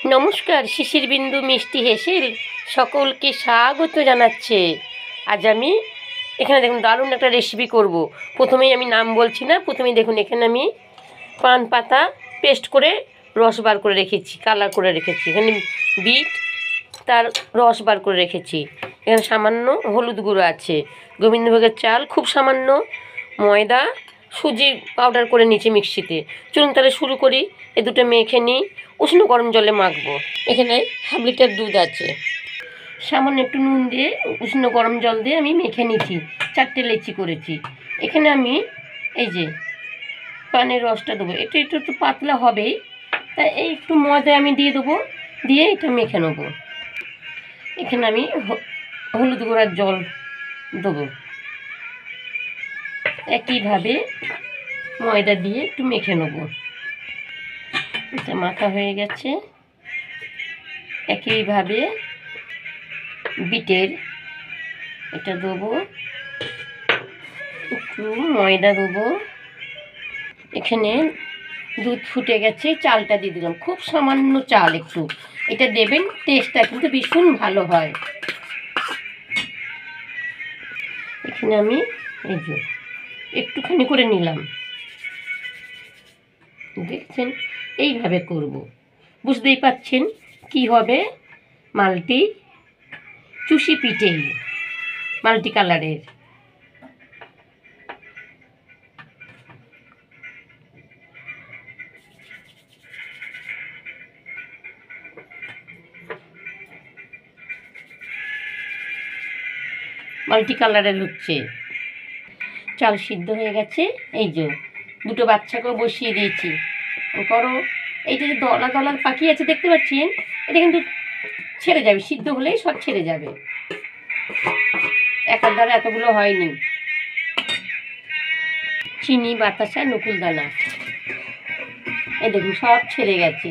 নমস্কার, শিশির বিন্দু মিষ্টি হেসেল সকলকে স্বাগত জানাচ্ছে। আজ আমি এখানে দেখুন দারুণ একটা রেসিপি করব। প্রথমেই আমি নাম বলছি না, প্রথমেই দেখুন এখানে আমি পান পাতা পেস্ট করে রস বার করে রেখেছি, কালার করে রেখেছি। এখানে বিট তার রস বার করে রেখেছি। এখানে সামান্য হলুদ গুঁড়ো আছে, গোবিন্দভোগের চাল খুব সামান্য, ময়দা, সুজি পাউডার করে নিচে মিক্সিতে। চলুন তাহলে শুরু করি। এ দুটো মেখে নিই, উষ্ণ গরম জলে মাখবো। এখানে হাফ লিটার দুধ আছে, সামান্য একটু নুন দিয়ে উষ্ণ গরম জল দিয়ে আমি মেখে নিচ্ছি। 4টে লেচি করেছি। এখানে আমি এই যে পানের রসটা দেবো, এটা একটু একটু পাতলা হবেই, তাই এই একটু ময়দা আমি দিয়ে দেবো, দিয়ে এটা মেখে নেবো। এখানে আমি হলুদ গুঁড়ার জল দেবো, একইভাবে ময়দা দিয়ে একটু মেখে নেবো। এটা মাখা হয়ে গেছে। একইভাবে বিটের এটা দেবো, একটু ময়দা দেবো। এখানে দুধ ফুটে গেছে, চালটা দিয়ে দিলাম, খুব সামান্য চাল একটু। এটা দেবেন, টেস্টটা কিন্তু ভীষণ ভালো হয়। এখানে আমি এই যে একটুখানি করে নিলাম, দেখছেন এইভাবে করব, বুঝতেই পাচ্ছেন কি হবে। মাল্টি চুষি পিঠে, মাল্টি কালারের। মাল্টি কালারের হচ্ছে। চাল সিদ্ধ হয়ে গেছে। এই যে দুটো বাচ্চাকেও বসিয়ে দিয়েছি, করো। এইটা যে দলা দলা পাখি আছে দেখতে পাচ্ছেন, এটা কিন্তু ছেড়ে যাবে, সিদ্ধ হলেই সব ছেড়ে যাবে। একার দ্বারা এতগুলো হয়নি। চিনি, বাতাসা, নকুল দানা, এই দেখুন সব ছেড়ে গেছে।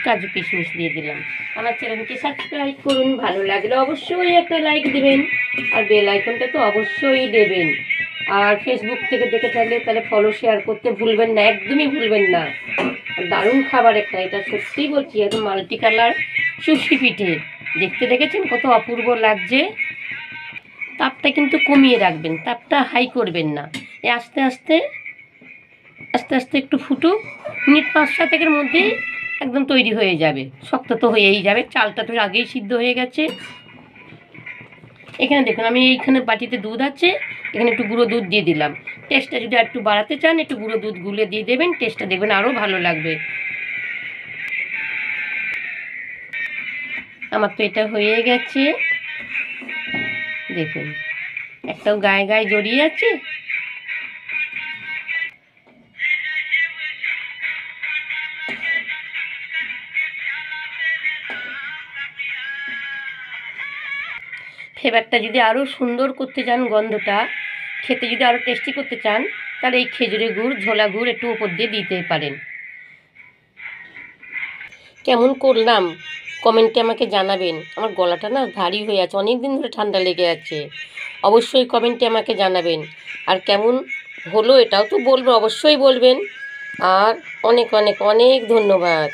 কাজু কিশমিশ দিয়ে দিলাম। আমার চ্যানেলকে সাবস্ক্রাইব করুন, ভালো লাগলে অবশ্যই একটা লাইক দেবেন, আর বেল আইকনটা তো অবশ্যই দেবেন। আর ফেসবুক থেকে দেখে থাকলে তাহলে ফলো শেয়ার করতে ভুলবেন না, একদমই ভুলবেন না। দারুণ খাবার একটা, এটা সত্যিই বলছি, একদম মাল্টি কালার চুষি পিঠে। দেখতে দেখেছেন কত অপূর্ব লাগছে। তাপটা কিন্তু কমিয়ে রাখবেন, তাপটা হাই করবেন না। এই আস্তে আস্তে আস্তে আস্তে একটু ফুটুক, মিনিট 5-7 মধ্যেই একদম তৈরি হয়ে যাবে। শক্ত তো হয়েই যাবে, চালটা তো আগেই সিদ্ধ হয়ে গেছে। এখানে দেখুন আমি এইখানে বাটিতে দুধ আছে, এখানে একটু গুঁড়ো দুধ দিয়ে দিলাম। টেস্টটা যদি একটু বাড়াতে চান একটু গুঁড়ো দুধ গুলে দিয়ে দেবেন, টেস্টটা দেখবেন আরও ভালো লাগবে। আমার তো এটা হয়ে গেছে, দেখুন একটাও গায়ে গায়ে জড়িয়ে আছে। ফ্লেভারটা যদি আরও সুন্দর করতে চান, গন্ধটা খেতে যদি আরও টেস্টি করতে চান, তাহলে এই খেজুরের গুড়, ঝোলা গুড় একটু উপর দিয়ে দিতে পারেন। কেমন করলাম কমেন্টে আমাকে জানাবেন। আমার গলাটা না ভারী হয়ে আছে, অনেক দিন ধরে ঠান্ডা লেগে আছে। অবশ্যই কমেন্টে আমাকে জানাবেন। আর কেমন হলো এটাও তো বলবেন, অবশ্যই বলবেন। আর অনেক অনেক অনেক ধন্যবাদ।